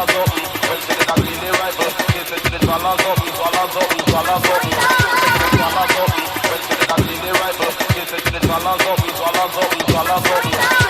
swallow something. When she did a clean the rifle, she said she did swallow something, swallow something, swallow something. Swallow something. When she did a clean the rifle, she said she did swallow something, swallow something, swallow something.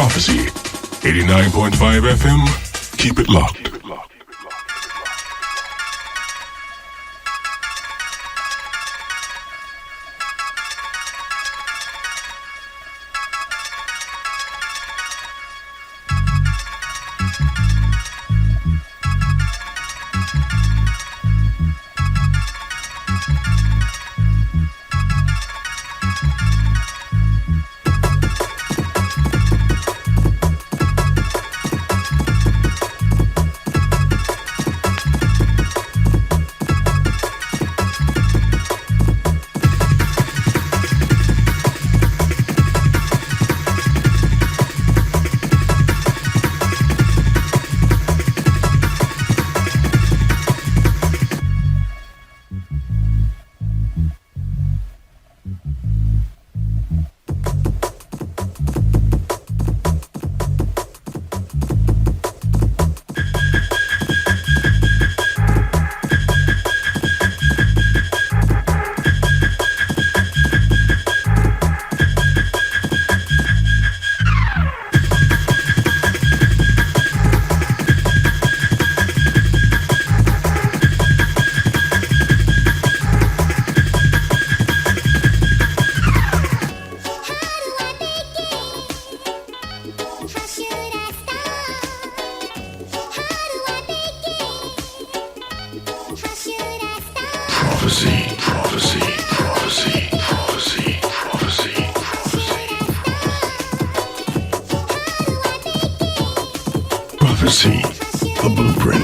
Prophecy, 89.5 FM. Keep it locked. Prophecy, a blueprint.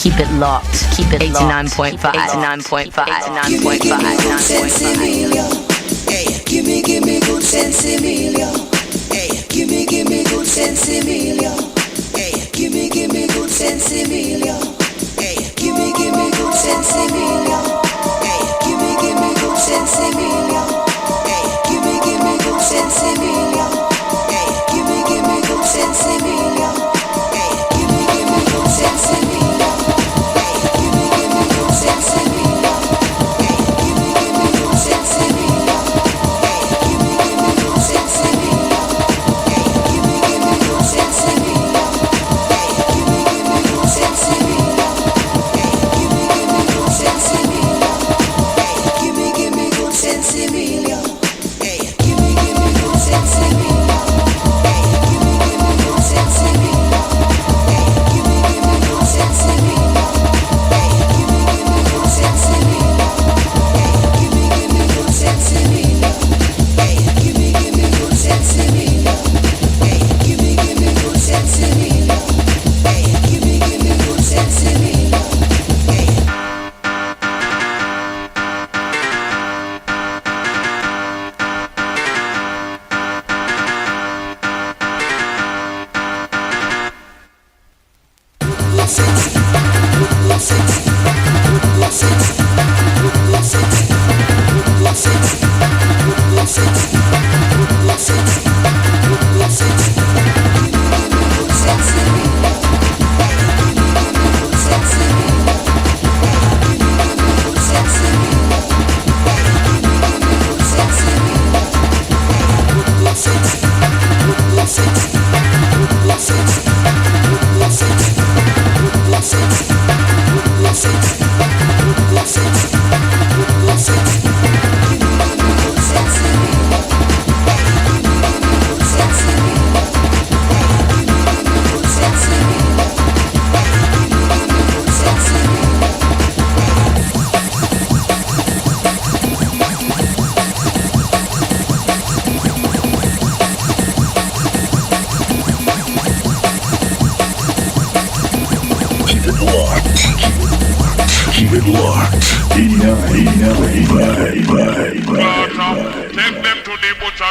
Keep it locked. Keep it 89.5. 89.5. 89.5. Hey, give me good sense, Emilio. Hey, give me good sense, Emilio. Hey, give me good sense, Emilio. Hey, give me good sense, Emilio. Hey, give me good sense, Emilio. Hey, give me good sense, Emilio. Hey, give me good sense, Emilio. Hey, give me good sense, Emilio.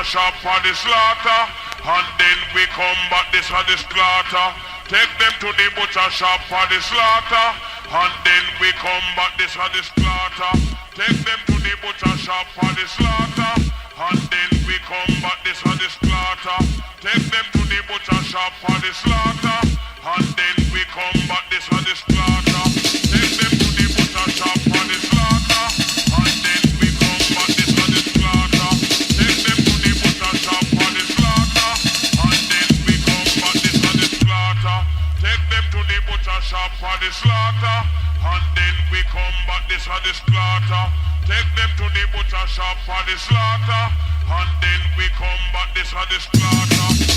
Shop for the slaughter, and then we come back this for the slaughter. Take them to the butcher shop for the slaughter, and then we come back this for the slaughter. Take them to the butcher shop for the slaughter, and then we come back this for the slaughter. Take them to the butcher shop for the slaughter, and then we come back this for the slaughter. Take them to the butcher shop for the slaughter, and then we come back this for the slaughter. Take them to the butcher shop for the slaughter, and then we come back this for the slaughter. Take them to the butcher shop for the slaughter, and then we come back this for the slaughter. Take them to the butcher shop for the slaughter, and then we come back this for the slaughter.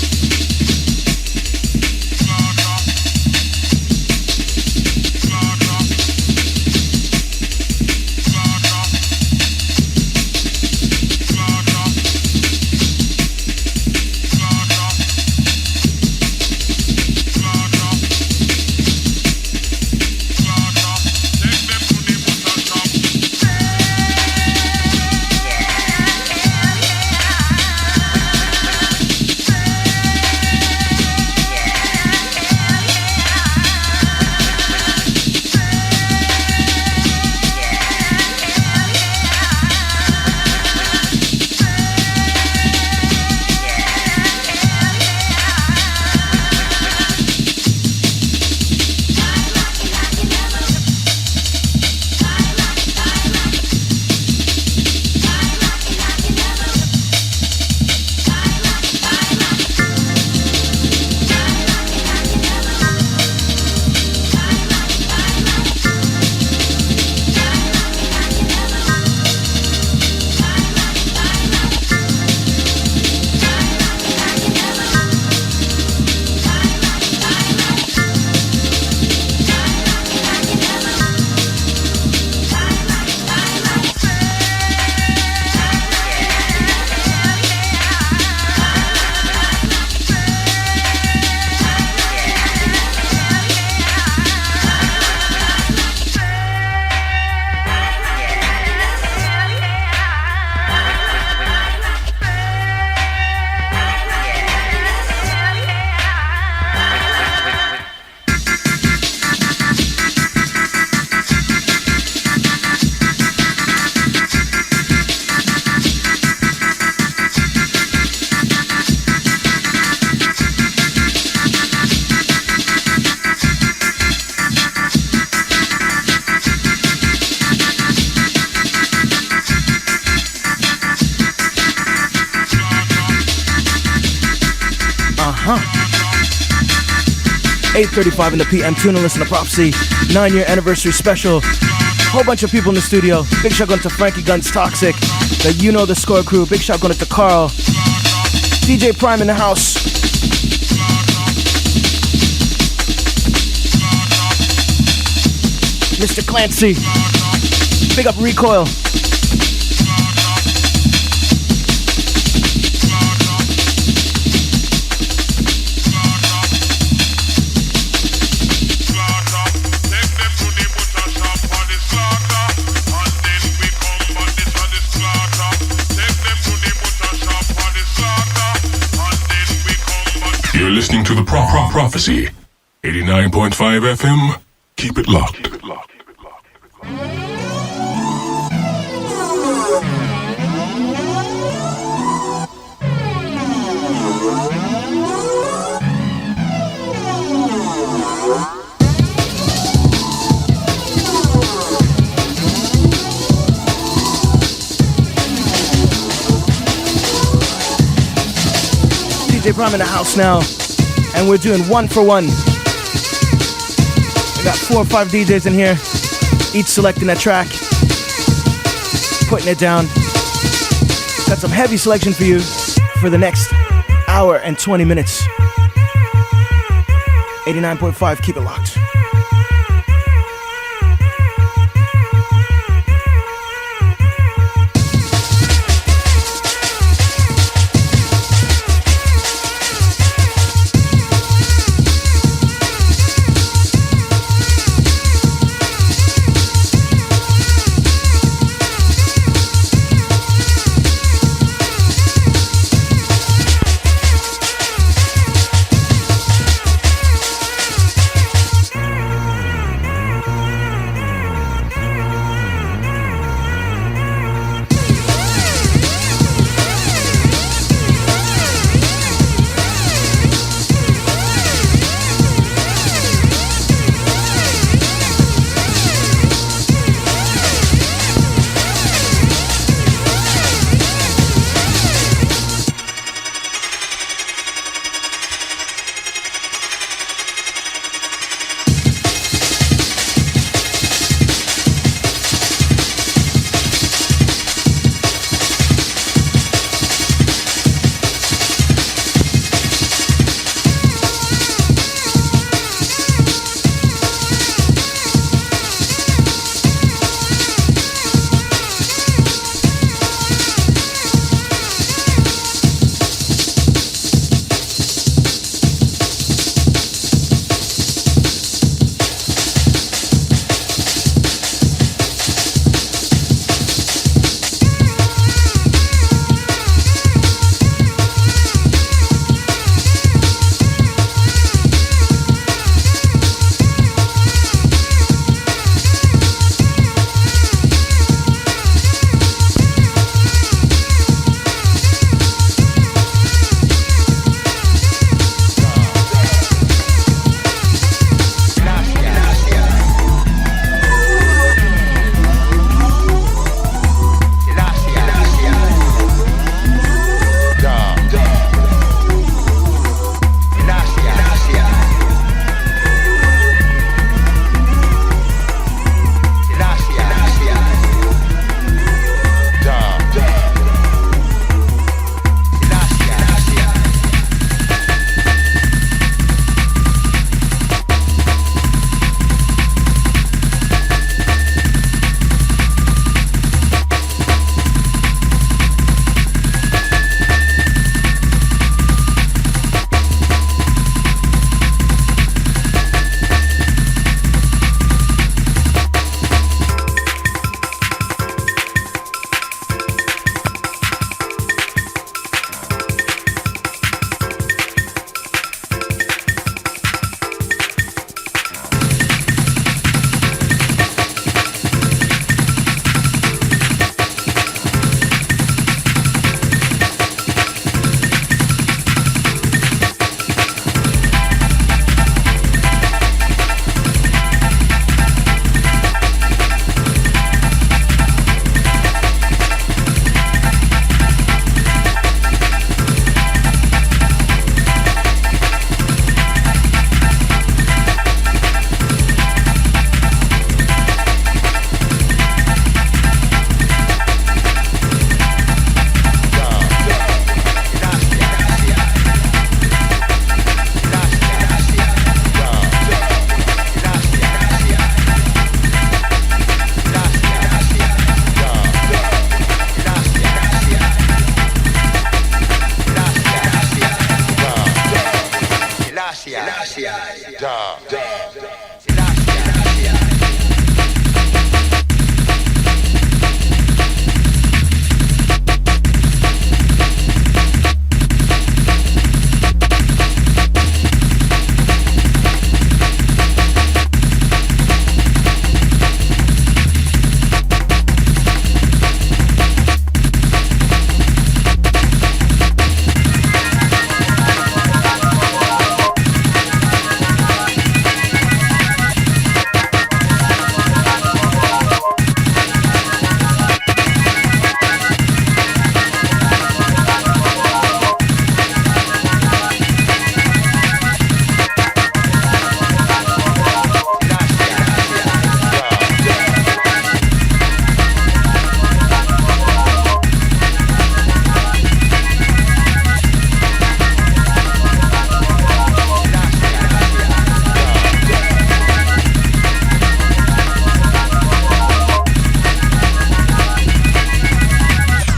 8:35 in the PM. Tune and listen to Prophecy 9-year anniversary special. Whole bunch of people in the studio. Big shout going to Frankie Guns Toxic, the You Know the Score crew. Big shout going to Carl. DJ Prime in the house. Mr. Clancy. Big up Recoil. You're listening to the Prophecy 89.5 FM. Keep it locked. DJ Prime in the house now, and we're doing 1 for 1. We got 4 or 5 DJs in here, each selecting a track, putting it down. Got some heavy selection for you for the next hour and 20 minutes. 89.5, keep it locked.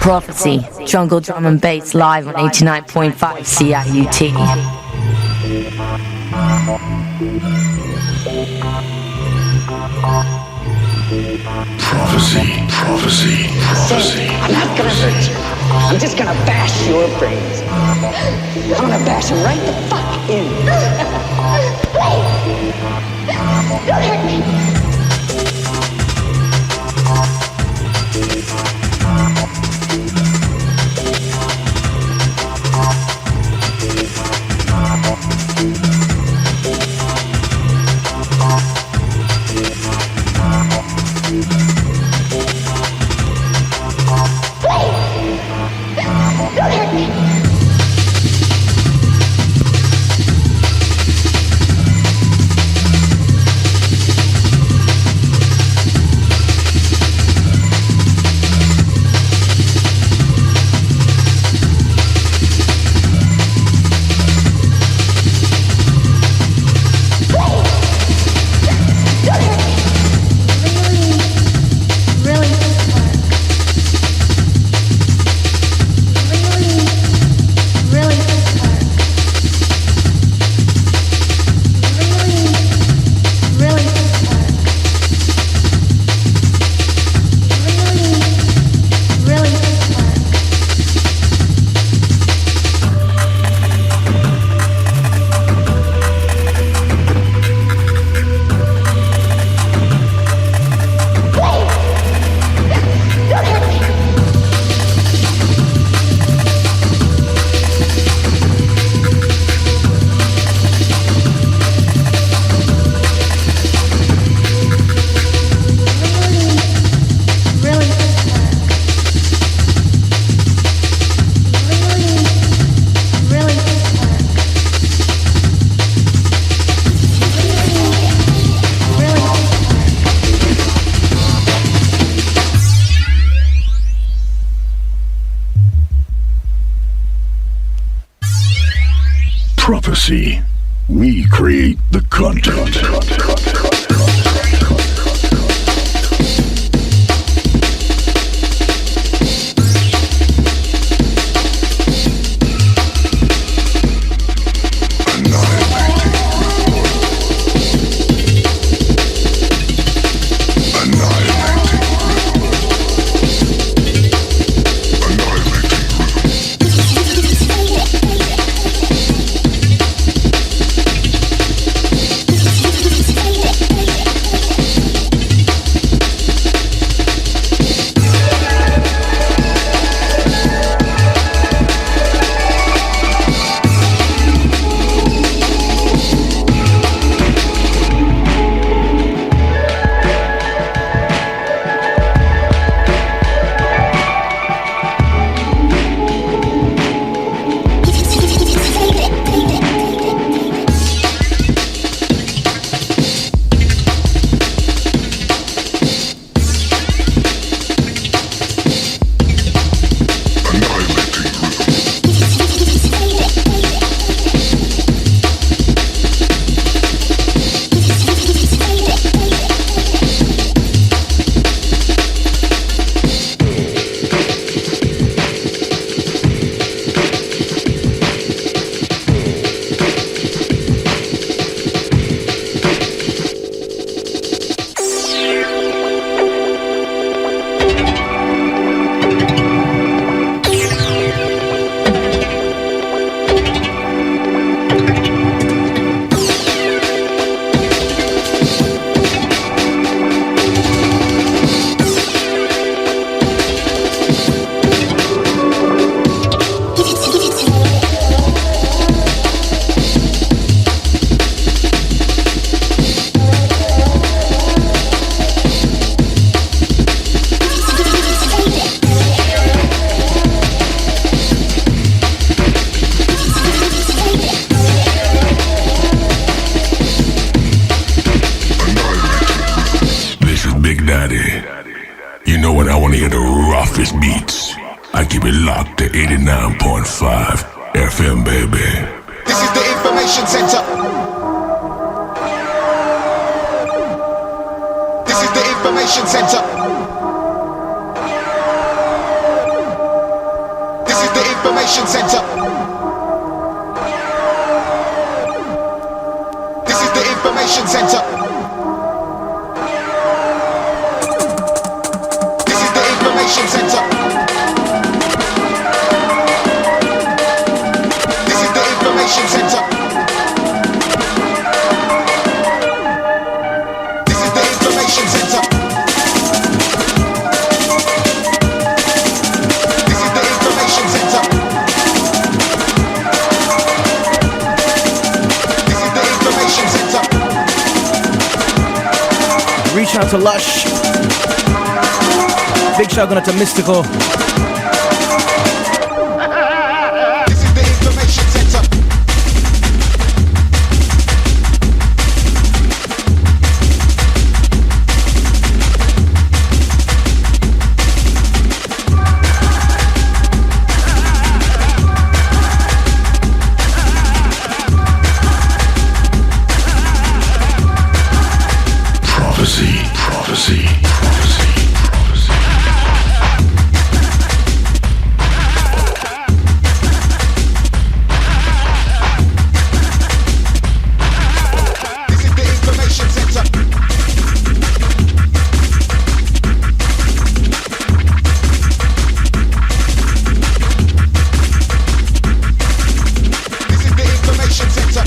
Prophecy, jungle drum and bass live on 89.5 CIUT. Prophecy, prophecy, prophecy. I'm not gonna hurt you. I'm just gonna bash your brains. I'm gonna bash them right the fuck in. Don't hurt me. Prophecy. We create the content. Yeah. hear the roughest beats. I keep it locked to 89.5 FM, baby. This is the information center. This is the information center. This is the information center. This is the information center. This is the information center. This is the information center. This is the information center. This is the information center. This is the information center. Reach out to Lush. Big shout out to Mystical. This is the information center. Prophecy, prophecy, prophecy, prophecy. This is the information center. This is the information center.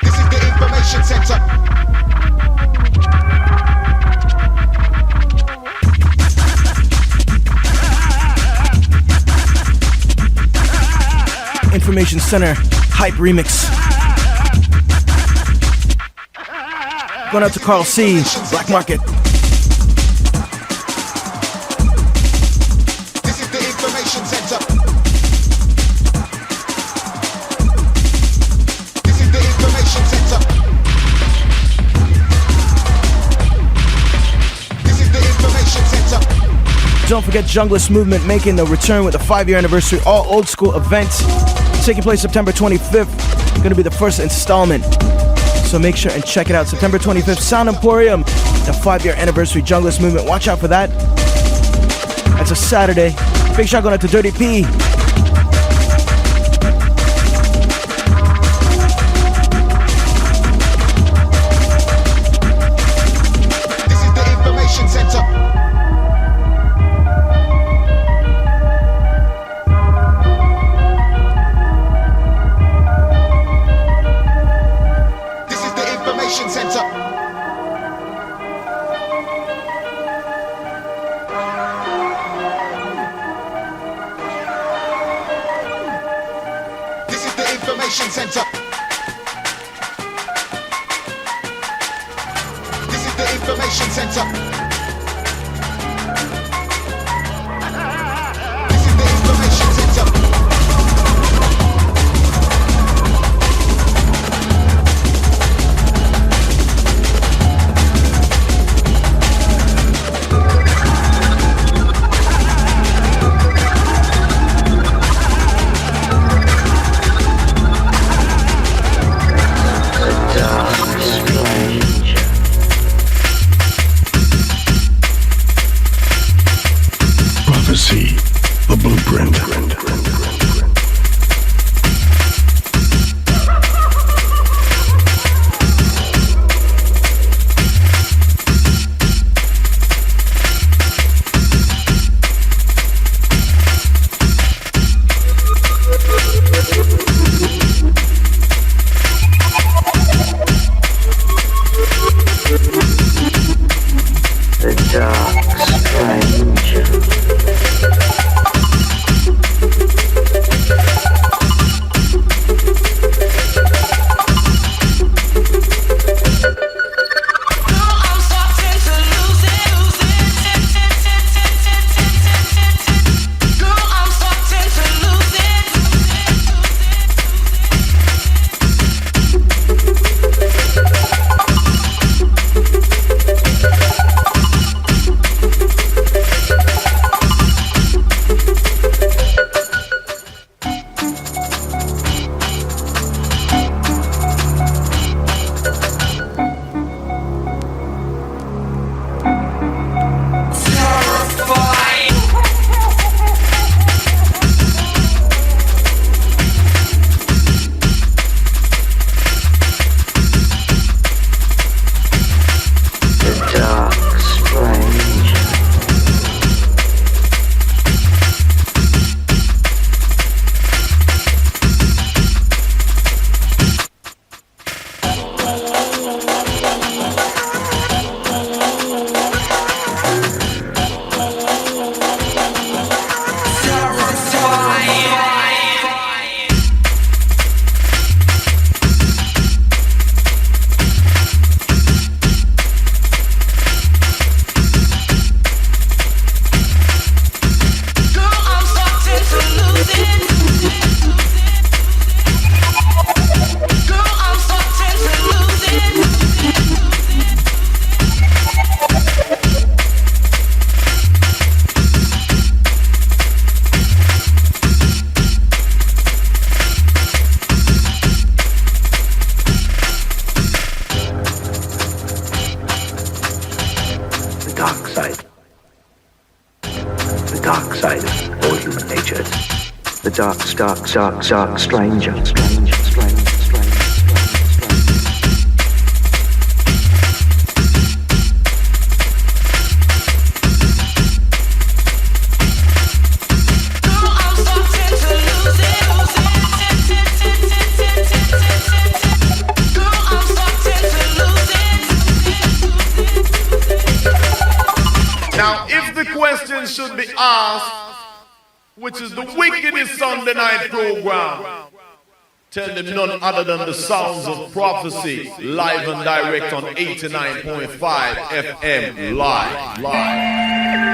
This is the information center. Information Center Hype Remix. Going out to Carl C. Black Market. This is the information center. This is the information center. This is the information center. Don't forget Junglist Movement making the return with the 5-year anniversary all old school event taking place September 25th. Gonna be the first installment. So make sure and check it out. September 25th, Sound Emporium, the 5-year anniversary Junglist Movement. Watch out for that. That's a Saturday. Big shout going out to Dirty P. This is the information center. This is the information center. This is the information center. This is the information center. This is the information center. stranger. Now, if the question should be asked, which is the wickedest Sunday night program, tell them none other than the sounds of prophecy, live and direct on 89.5 FM live.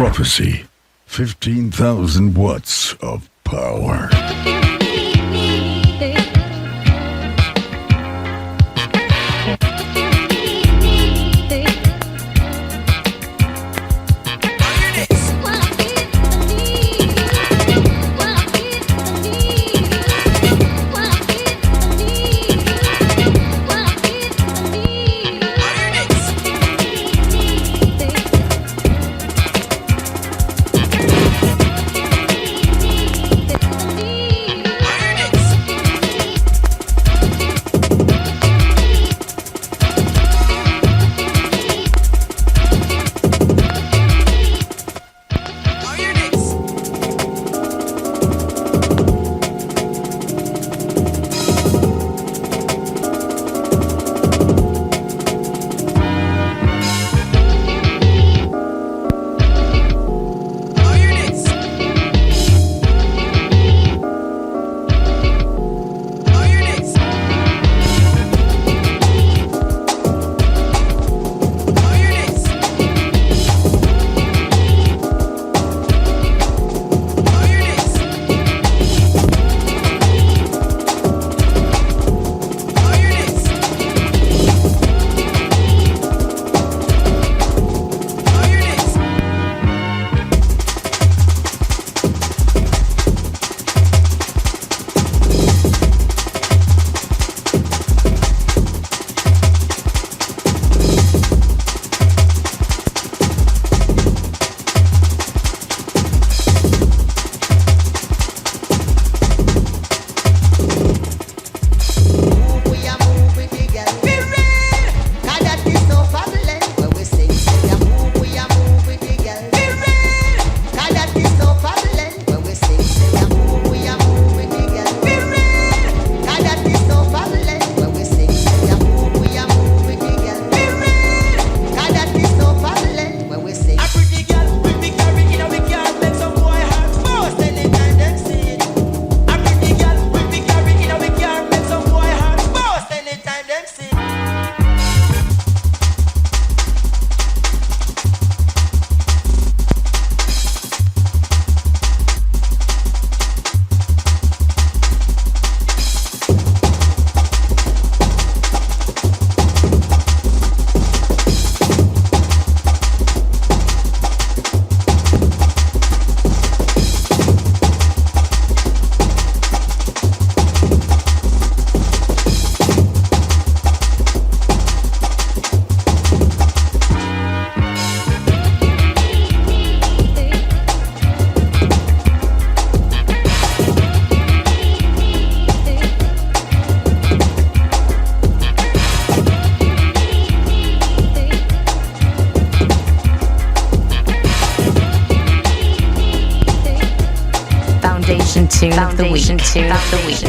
Prophecy. 15,000 watts of power. Tune of the week. Tune of the week.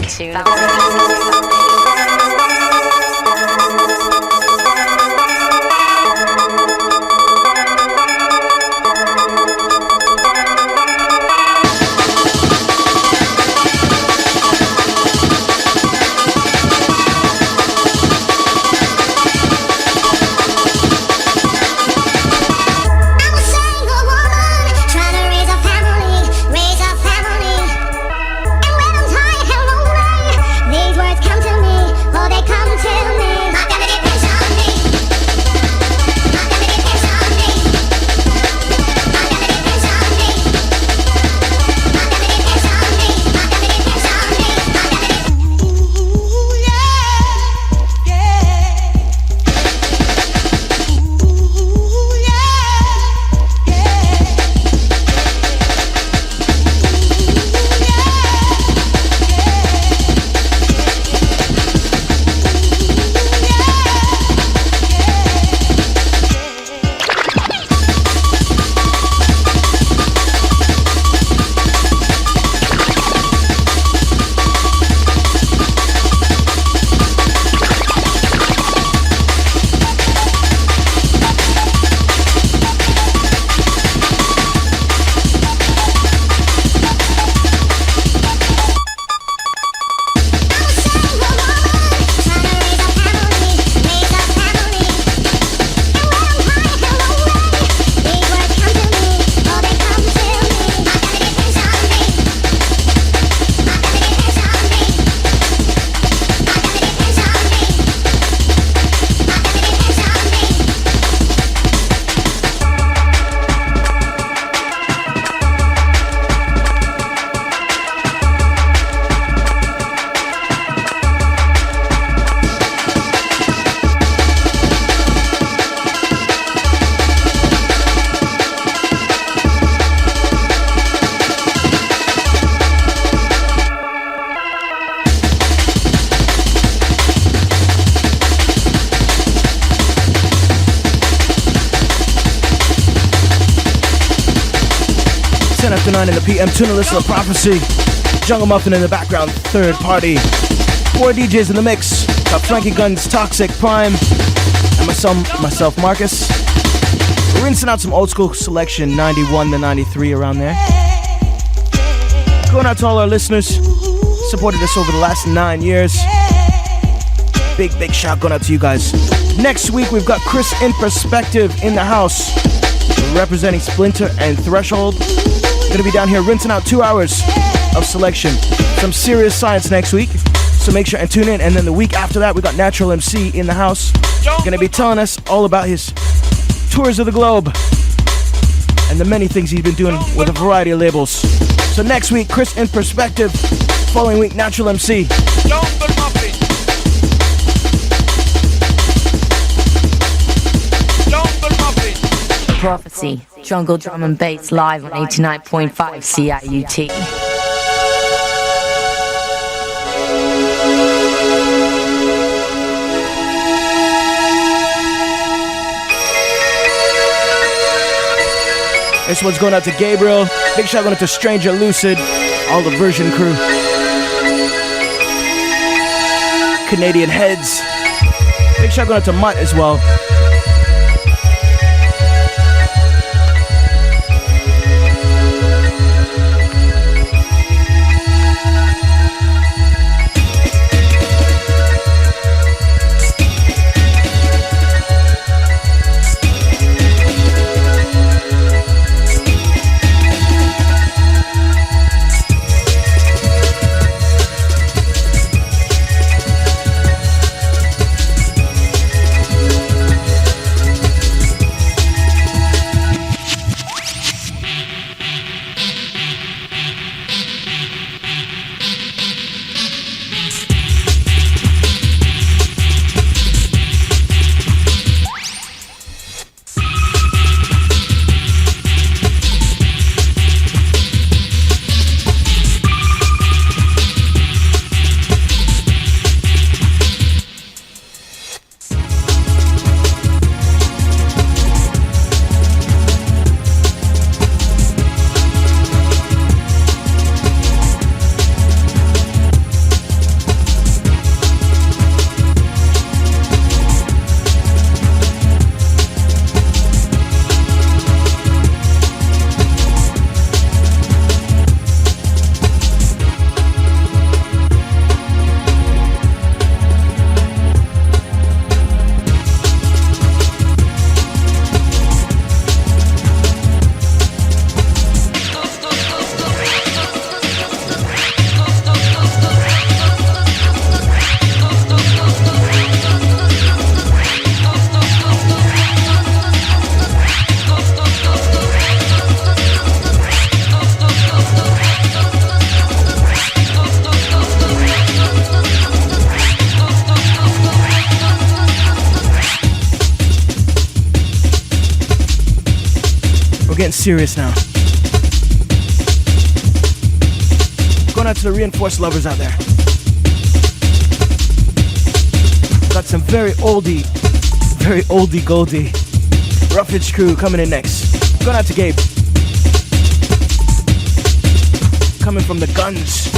Come to 10 after 9 in the PM. Tuna Listen to Prophecy. Jungle Muffin in the background. Third party. 4 DJs in the mix. Got Frankie Guns, Toxic, Prime, and myself, Marcus. We're rinsing out some old school selection, 91 to 93, around there. Going out to all our listeners. Supported us over the last 9 years. Big shout going out to you guys. Next week we've got Chris in Perspective in the house, representing Splinter and Threshold. Gonna be down here rinsing out 2 hours of selection. Some serious science next week, so make sure and tune in. And then the week after that we got Natural MC in the house. Gonna be telling us all about his tours of the globe and the many things he's been doing with a variety of labels. So next week, Chris in Perspective. Following week, Natural MC. Prophecy, Jungle Drum and Bass live on 89.5 CIUT. This one's going out to Gabriel. Big shout going out to Stranger Lucid, all the version crew. Canadian Heads. Big shout going out to Mutt as well. Serious now. Going out to the Reinforced lovers out there. Got some very oldie goldie. Roughage crew coming in next. Going out to Gabe. Coming from the Guns.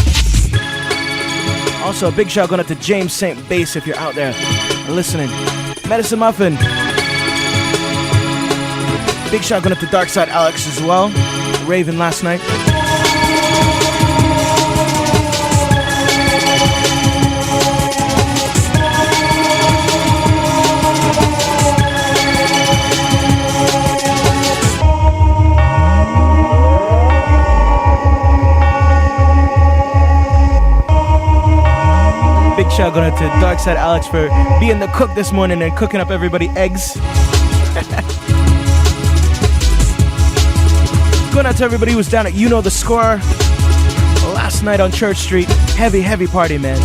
Also a big shout going out to James St. Bass if you're out there listening. Medicine Muffin. Big shout going up to Darkside Alex as well. Raven last night. Big shout going out to Darkside Alex for being the cook this morning and cooking up everybody eggs. Going out to everybody who was down at You Know the Score last night on Church Street. Heavy party, man.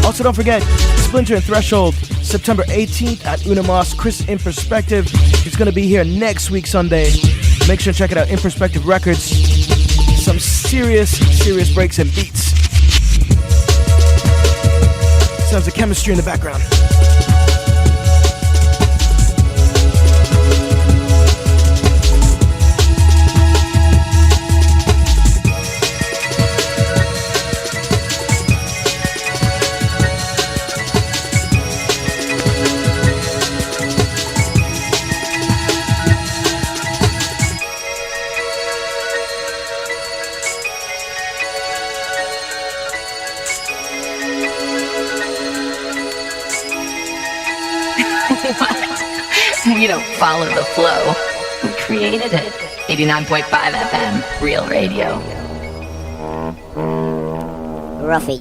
Also, don't forget, Splinter and Threshold, September 18th at Unamos. Chris in Perspective is going to be here next week, Sunday. Make sure to check it out, In Perspective Records. Some serious breaks and beats. Sounds of chemistry in the background. don't follow the flow. We created it. 89.5 FM, Real Radio. Roughage.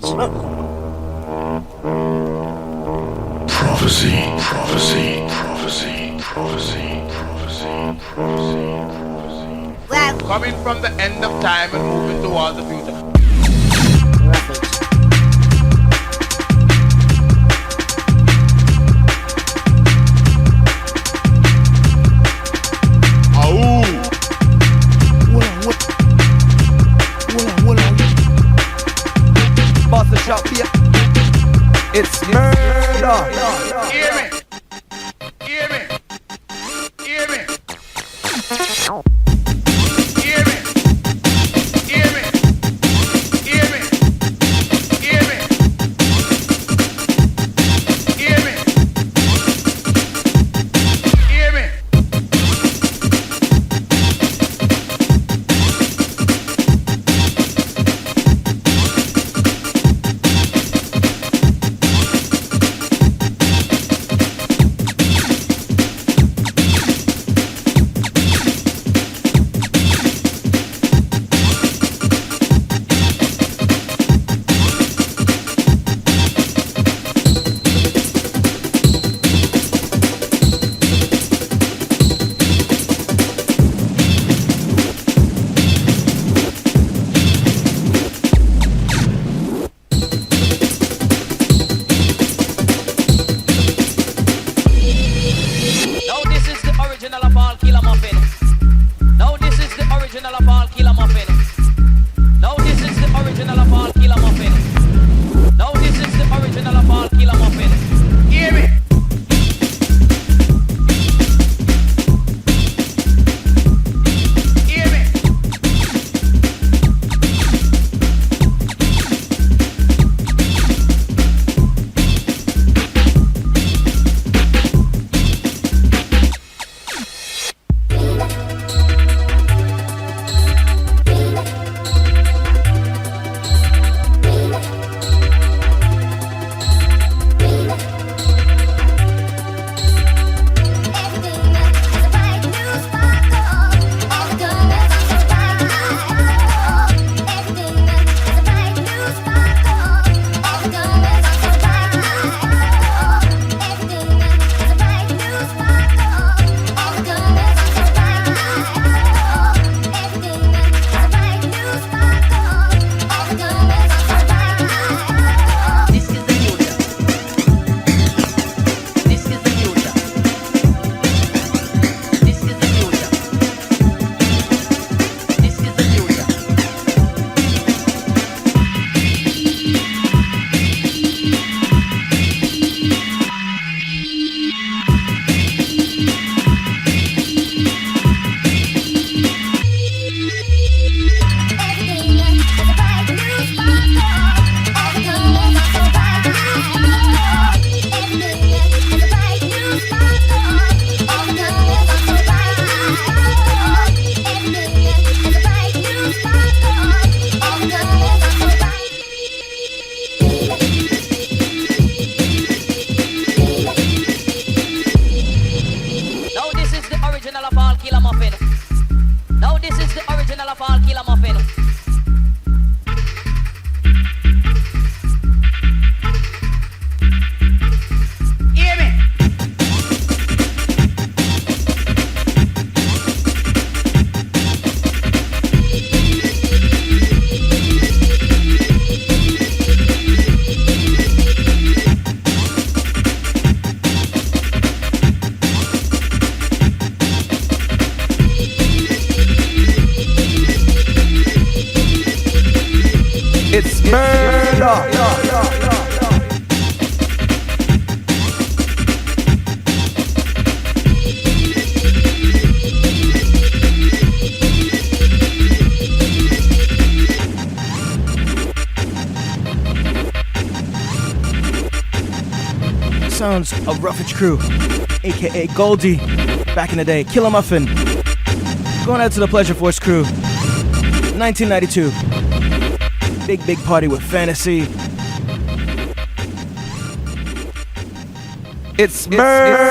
Prophecy, prophecy, prophecy, prophecy, prophecy, prophecy. Well, Coming from the end of time and moving towards the future. roughage. Boss a shop here. It's murder. Hear me. Hear me. Hear me. Hear me. Hear me. Hear me. Hear me. Hear me. Hear me. Now this is the original of all Killer Muffin. Now this is the original of all Killer Muffin. Now this is the original of all Killer Muffin. Now this is the original of all Killer Muffin. Hear me. Hear me. This is the future. This is the future. This is the future. This is the future. Now this is the original of all Killer Muffin. Now this is the original of all Killer Muffin. Hear me. It's murder. Sounds of Roughage Crew, aka Goldie, back in the day. Killer Muffin. Going out to the Pleasure Force crew. 1992. Big party with Fantasy. It's murder.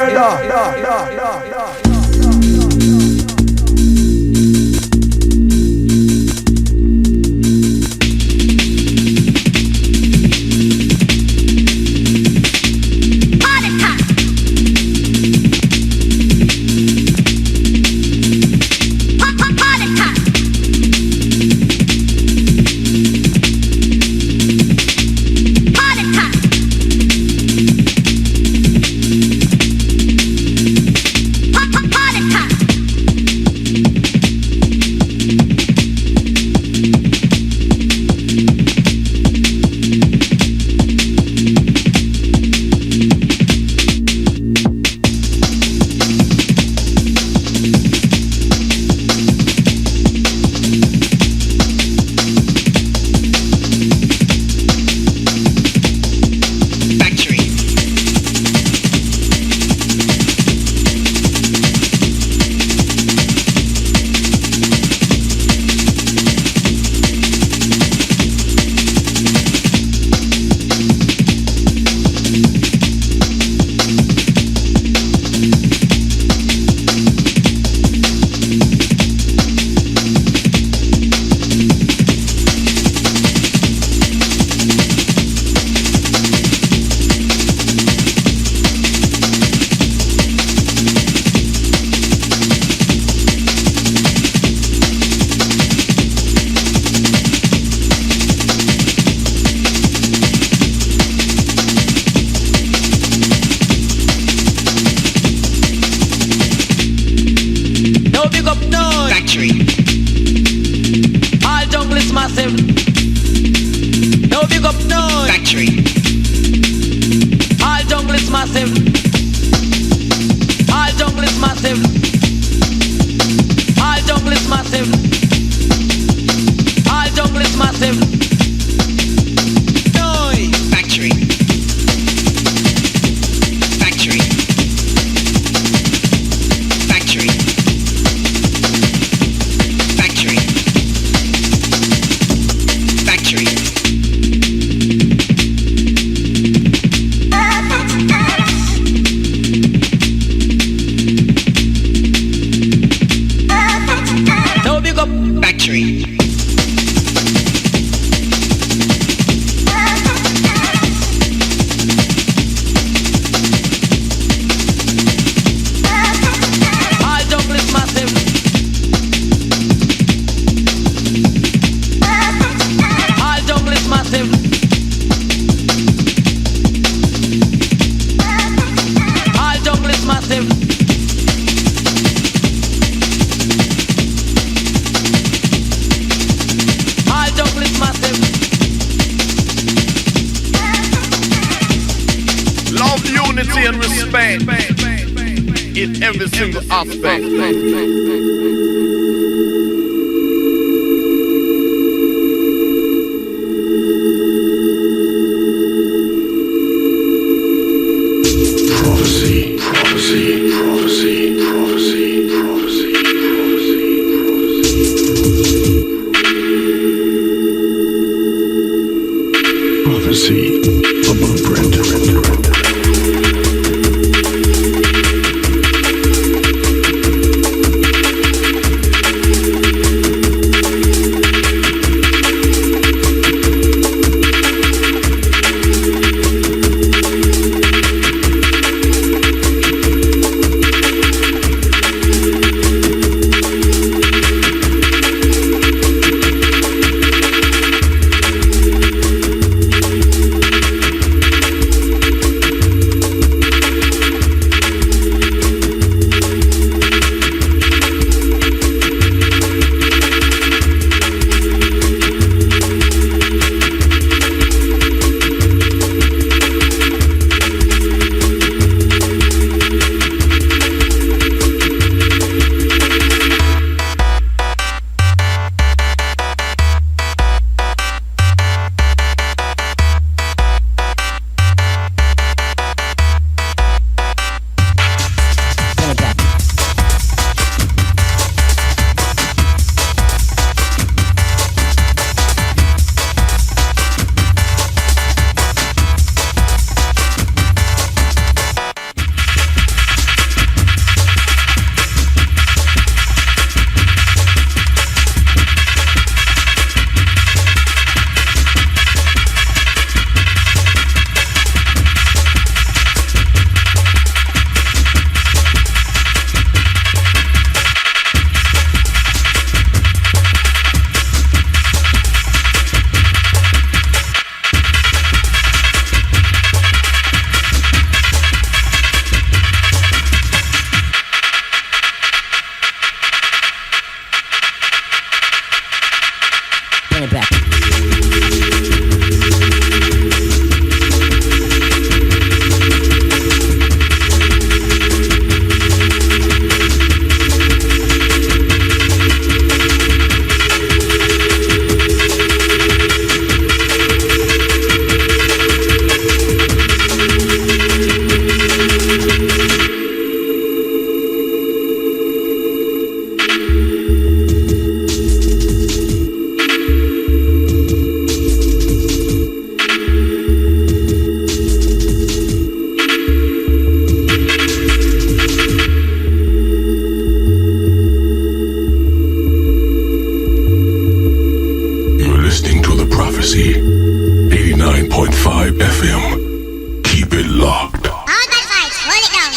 Prophecy 89.5 FM. Keep it locked. All that vibes, hold it down.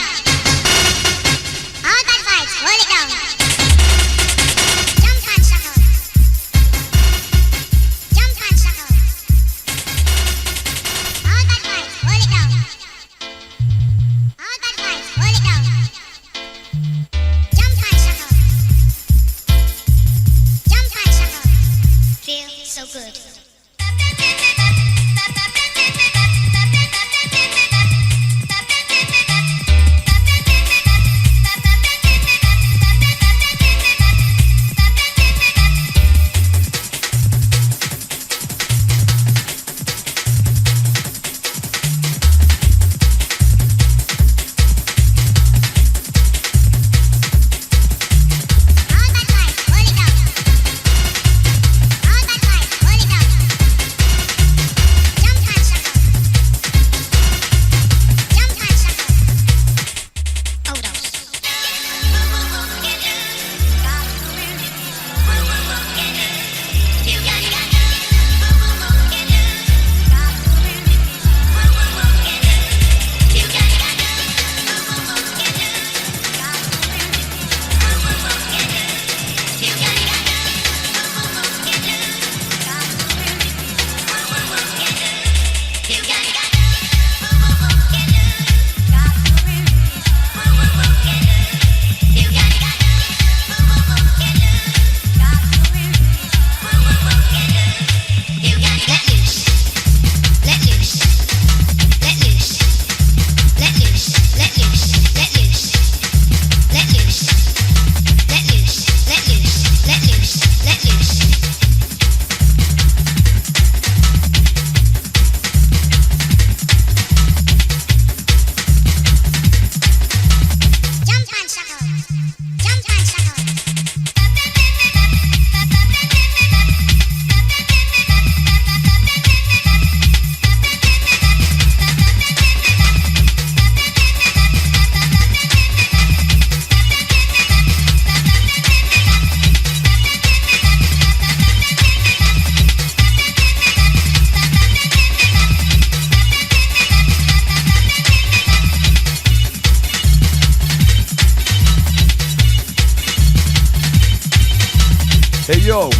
All that vibes, hold it down. Jump and shuffle. Jump and shuffle. All that vibes, hold it down. All that vibes, hold it down. Jump and shuffle. Jump and shuffle. Feel so good.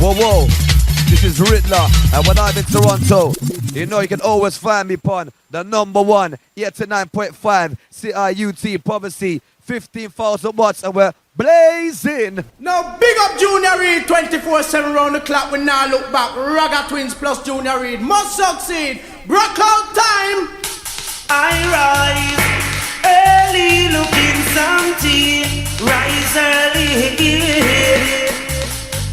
Whoa, this is Riddler, and when I'm in Toronto, you know you can always find me upon the number one, 89.5 CIUT Prophecy, 15,000 watts, and we're blazing. Now big up Junior Reid, 24/7 round the clock, we now look back, Ragga Twins plus Junior Reid, must succeed, broke out time. I rise early looking some tea, rise early.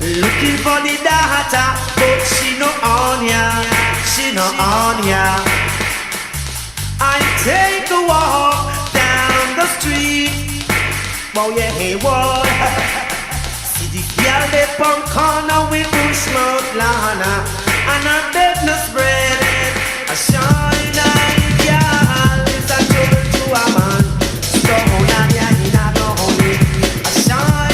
Looking for the data, but she no on ya, she no on ya. I take a walk down the street, oh yeah, hey, whoa. See the girl they punk corner with push smoke lana, and I beg no spread, a shine like girl is a trouble to a man, so hold ya in a no honey, a shine.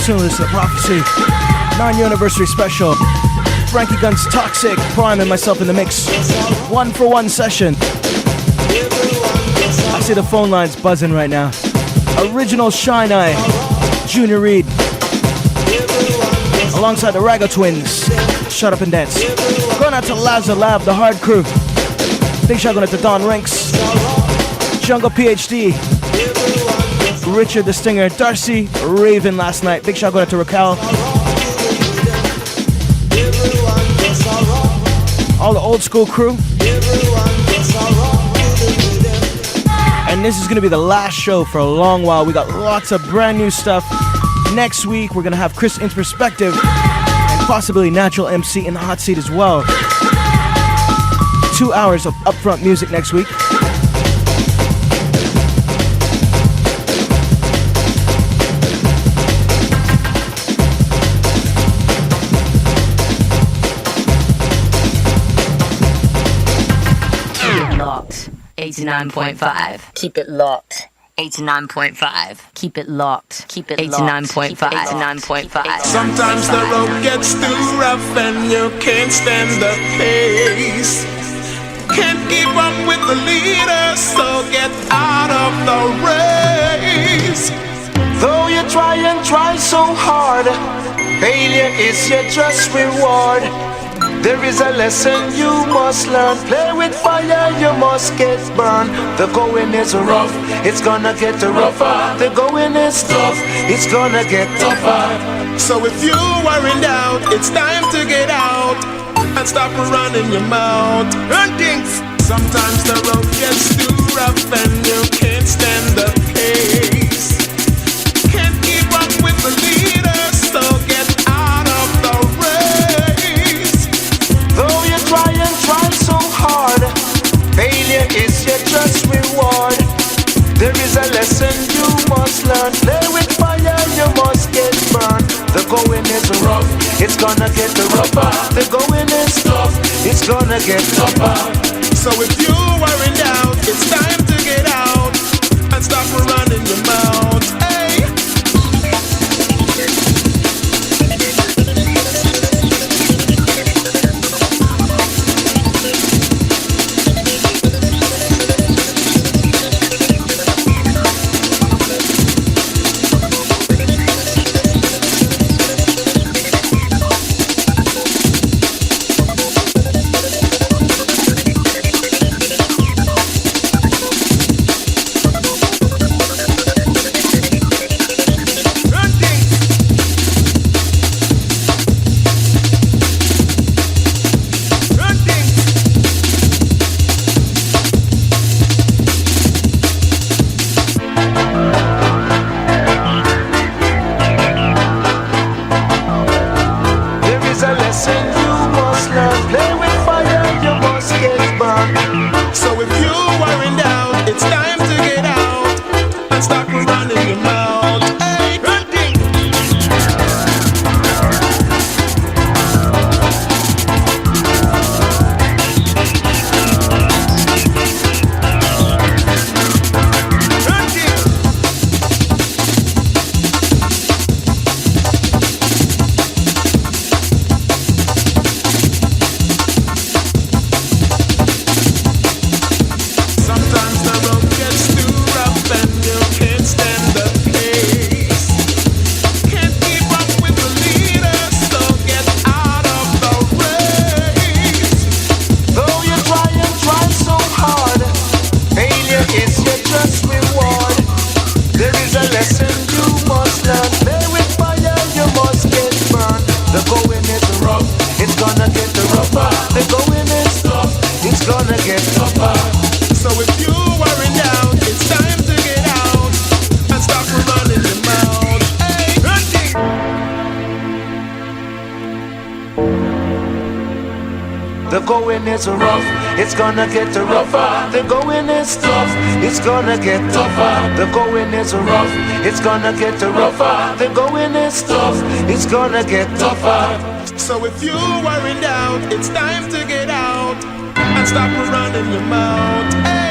Tune Listen to Prophecy. 9-year anniversary special. Frankie Guns Toxic, Prime and myself in the mix. 1-for-1 session. I see the phone lines buzzing right now. Original Shine Eye, Junior Reid. Alongside the Ragga Twins. Shut Up and Dance. Going out to Lazza Lab, the Hard Crew. Big shout out to Don Rinks. Jungle PhD. Richard the Stinger. Darcy Raven last night. Big shout out to Raquel. All the old school crew. And this is going to be the last show for a long while. We got lots of brand new stuff. Next week, we're going to have Chris in Perspective and possibly Natural MC in the hot seat as well. 2 hours of upfront music next week. Keep it locked. 89.5. Keep it locked. 89.5. Keep it locked. Keep it 89.5. 89.5. Sometimes the road gets too rough and you can't stand the pace. Can't keep up with the leaders, so get out of the race. Though you try and try so hard, failure is your just reward. There is a lesson you must learn. Play with fire, you must get burned. The going is rough, it's gonna get rougher. The going is tough, it's gonna get tougher. So if you are in doubt, it's time to get out and stop running your mouth. Run things. Sometimes the road gets too rough and you can't stand the pace. Can't keep up with the leaders, so get out of the race. Though you try and try so hard, failure is your just reward. There is a lesson you must learn. Play with fire, you must get burned. The going is rough, it's gonna get rougher. The going is tough, it's gonna get tougher. So if you are in doubt, it's time to get out and stop running your mouth. Hey. It's gonna get rougher. The going is tough, it's gonna get tougher. The going is rough, it's gonna get rougher. The going is tough, it's gonna get tougher. So if you are in doubt, it's time to get out and stop running your mouth. Hey.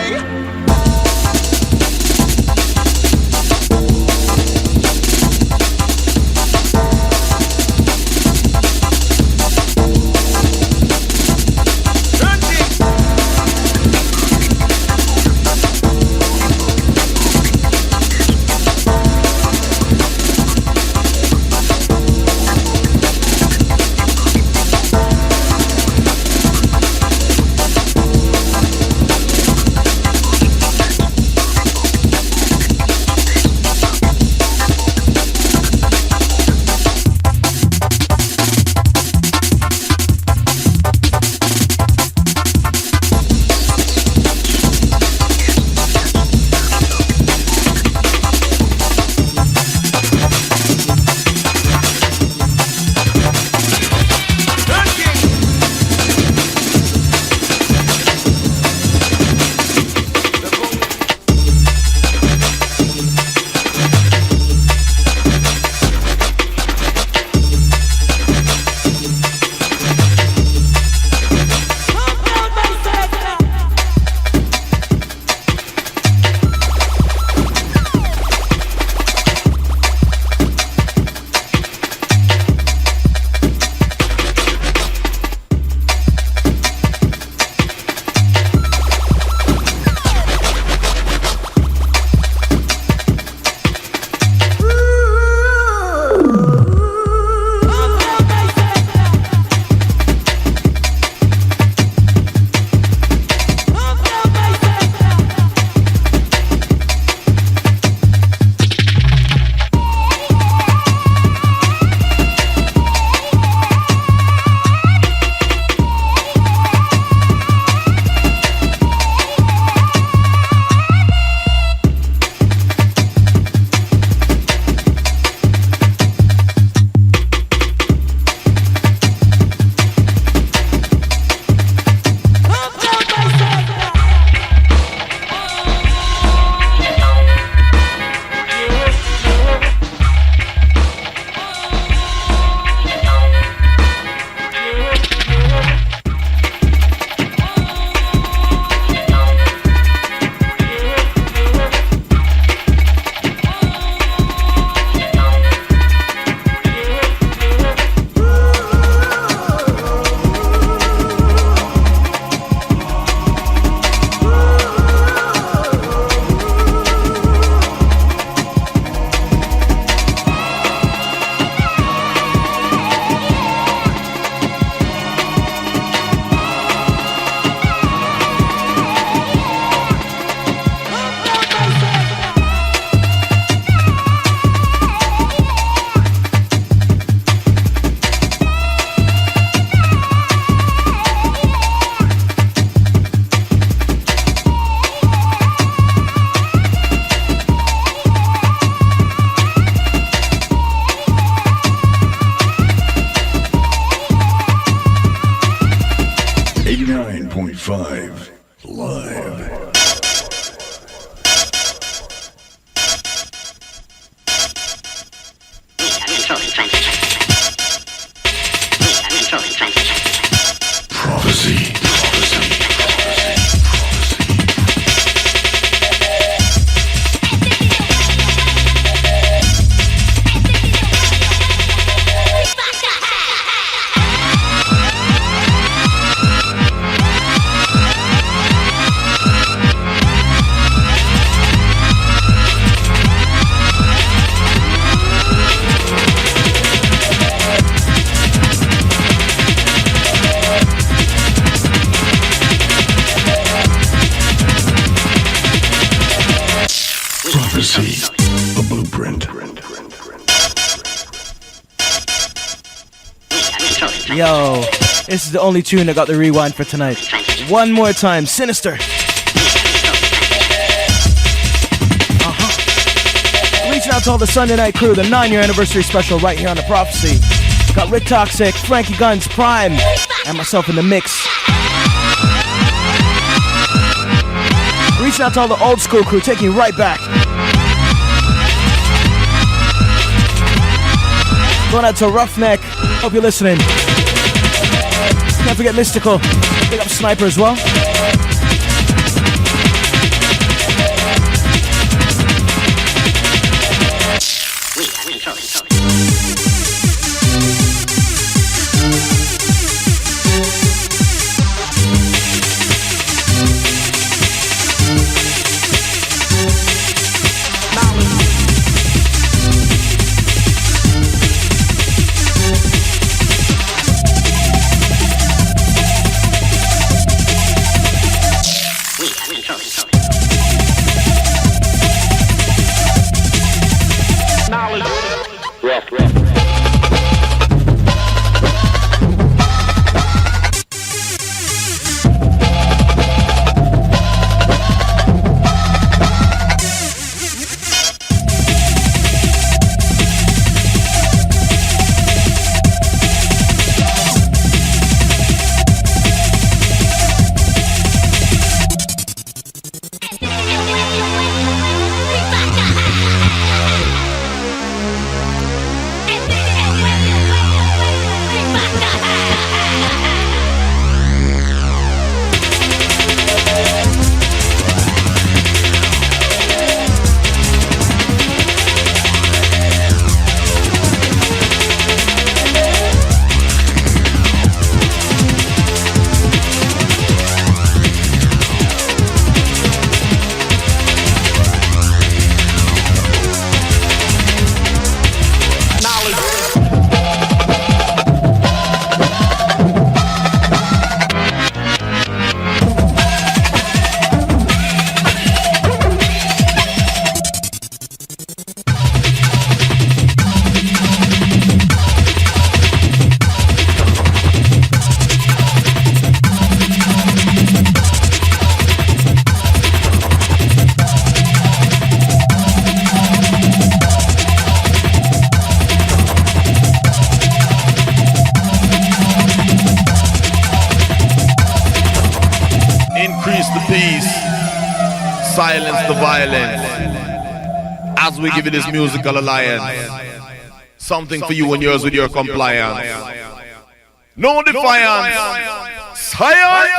Yo, this is the only tune that got the rewind for tonight. One more time, Sinister. Reaching out to all the Sunday night crew, the 9-year anniversary special right here on The Prophecy. Got Rick Toxic, Frankie Guns, Prime, and myself in the mix. Reaching out to all the old school crew, taking you right back. Going out to Roughneck. Hope you're listening. Can't forget Mystical. Big up Sniper as well. Silence the violence as we give you this musical alliance. Something for you and yours with your compliance. No defiance. Science.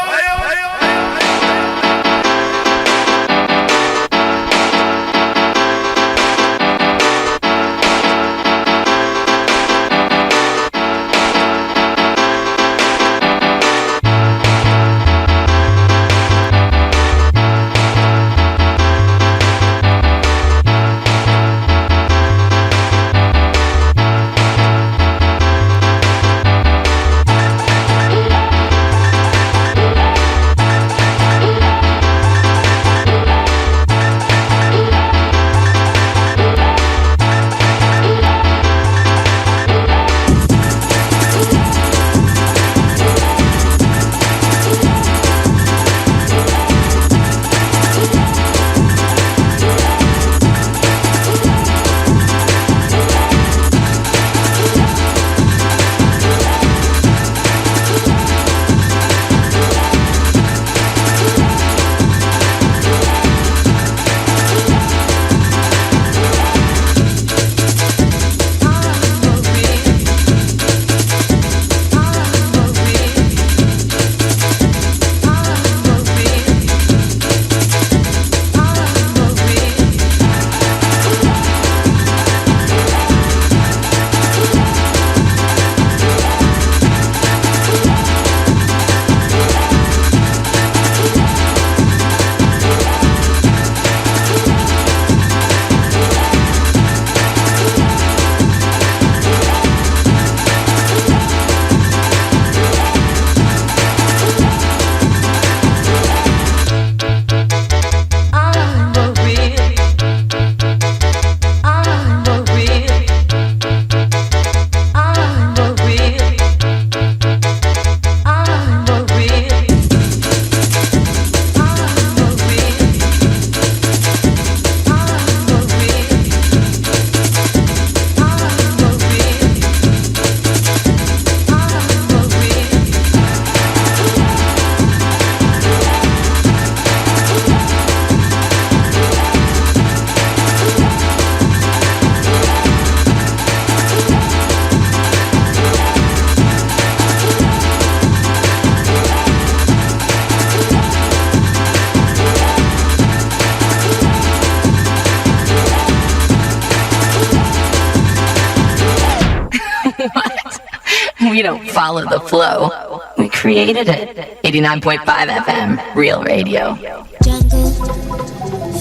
We don't follow the flow. We created it. 89.5 FM, Real Radio. Jungle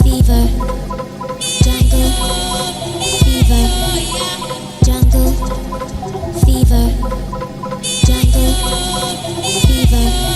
fever. Jungle fever. Jungle fever. Jungle fever.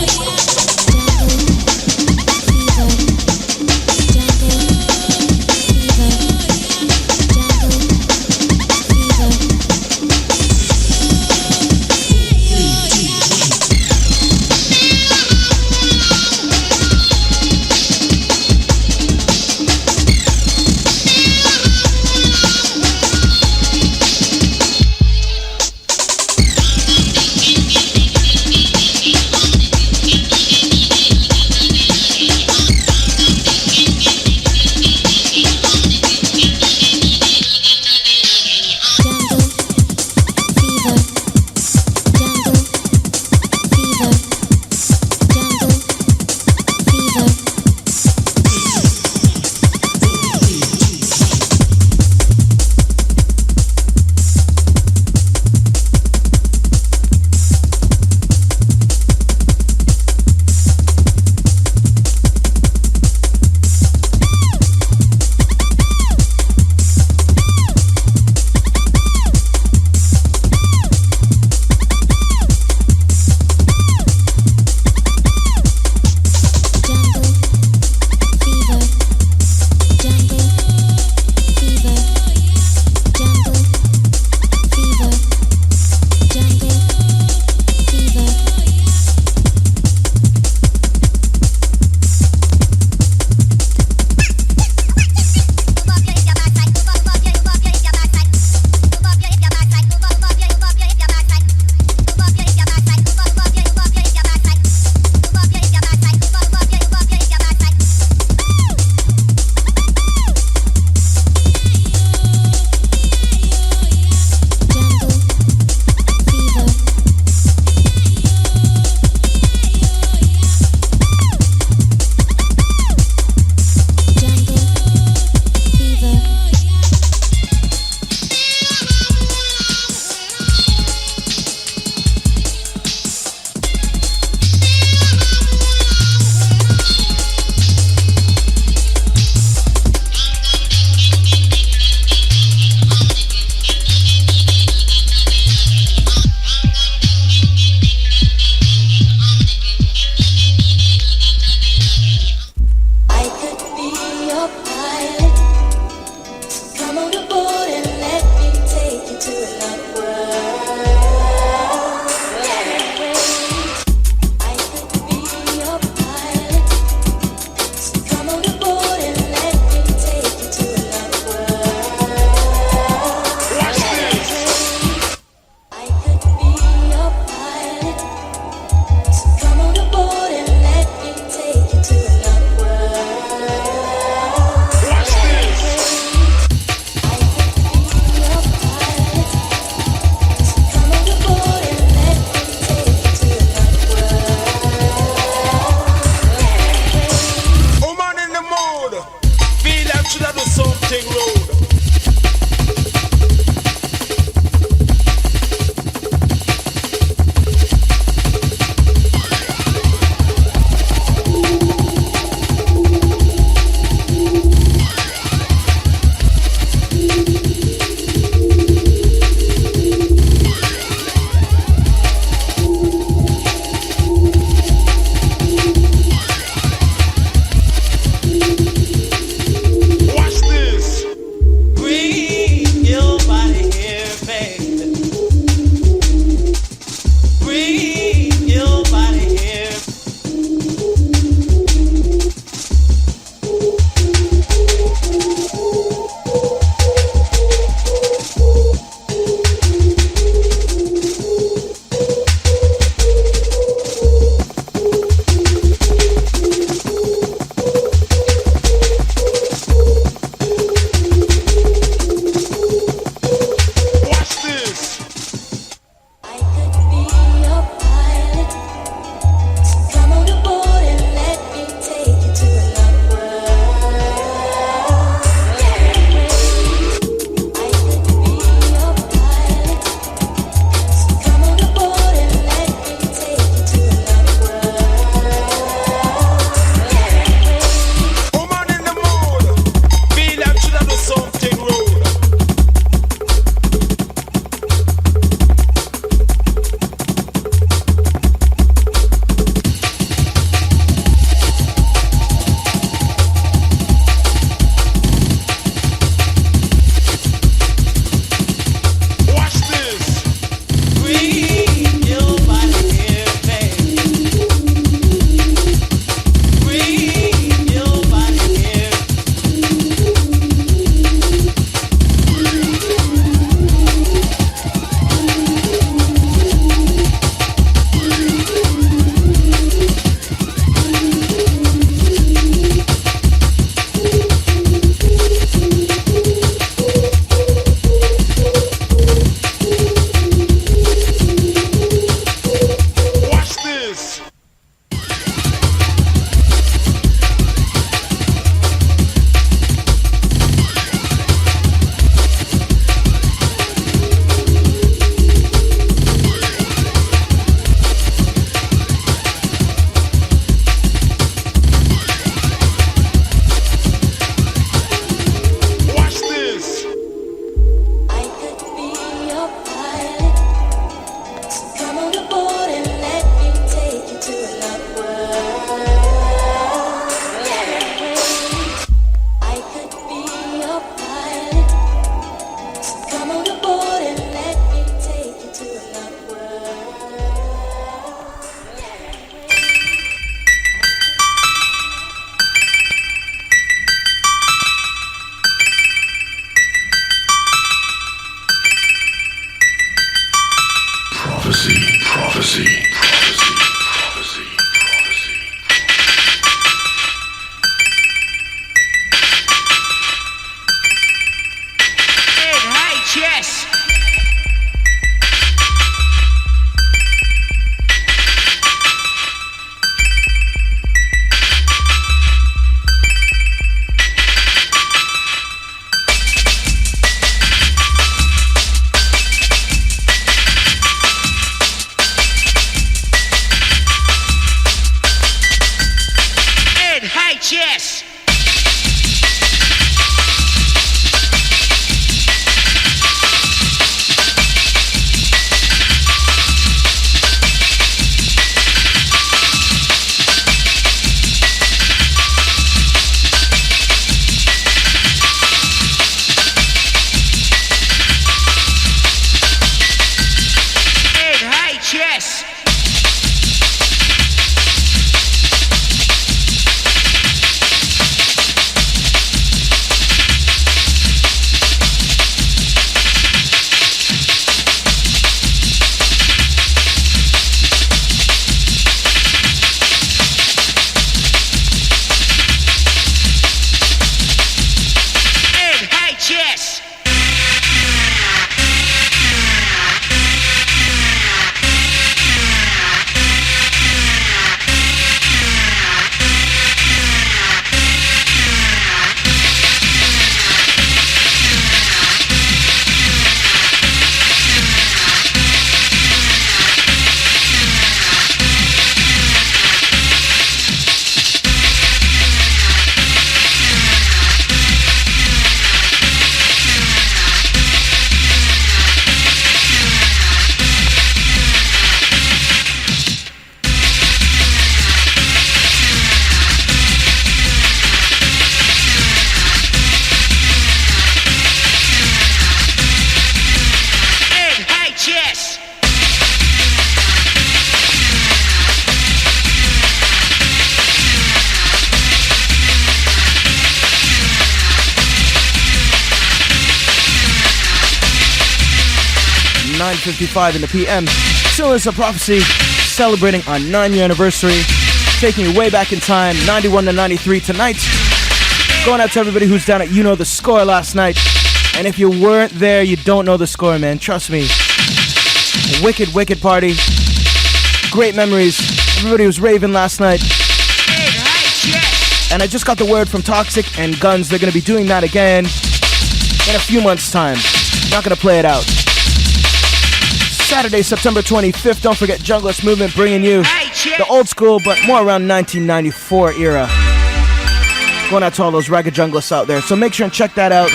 Prophecy, prophecy, prophecy, prophecy, prophecy. Yes. Yes. Yes. 9:55 in the PM. Still is a prophecy celebrating our 9-year anniversary, taking you way back in time, 91 to 93 tonight. Going out to everybody who's down at You Know the Score last night. And if you weren't there, you don't know the score, man. Trust me. A wicked, wicked party. Great memories. Everybody was raving last night. And I just got the word from Toxic and Guns. They're going to be doing that again in a few months' time. Not going to play it out. Saturday, September 25th. Don't forget Junglist Movement bringing you the old school, but more around 1994 era. Going out to all those ragged junglists out there. So make sure and check that out.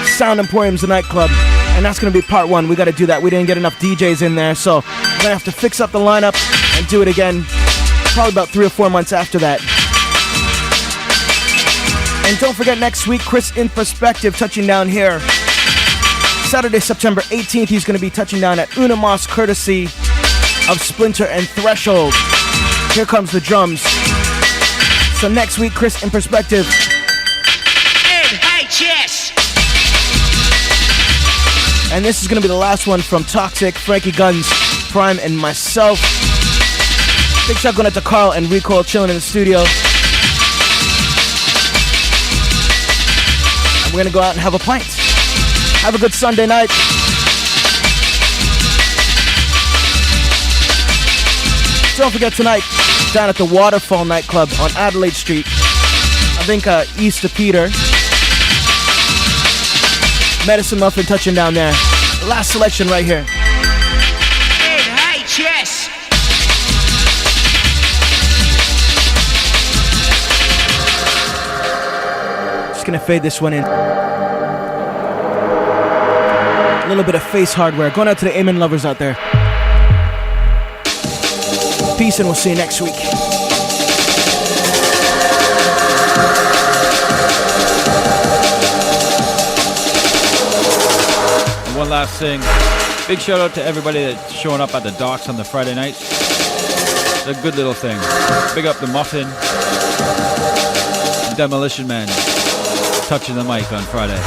Sound Emporium's the nightclub. And that's going to be part one. We got to do that. We didn't get enough DJs in there. So we're going to have to fix up the lineup and do it again. Probably about 3 or 4 months after that. And don't forget next week, Chris in Perspective touching down here. Saturday, September 18th, he's going to be touching down at Unamos, courtesy of Splinter and Threshold. Here comes the drums. So next week, Chris in Perspective. And this is going to be the last one from Toxic, Frankie Guns, Prime, and myself. Big shout going out to Carl and Recoil chilling in the studio. And we're going to go out and have a pint. Have a good Sunday night. Don't forget tonight, down at the Waterfall nightclub on Adelaide Street. I think east of Peter. Medicine Muffin touching down there. Last selection right here. Just gonna fade this one in. A little bit of face hardware. Going out to the Amen lovers out there. Peace, and we'll see you next week. And one last thing. Big shout out to everybody that's showing up at the docks on the Friday night. It's a good little thing. Big up the Muffin. Demolition Man touching the mic on Friday.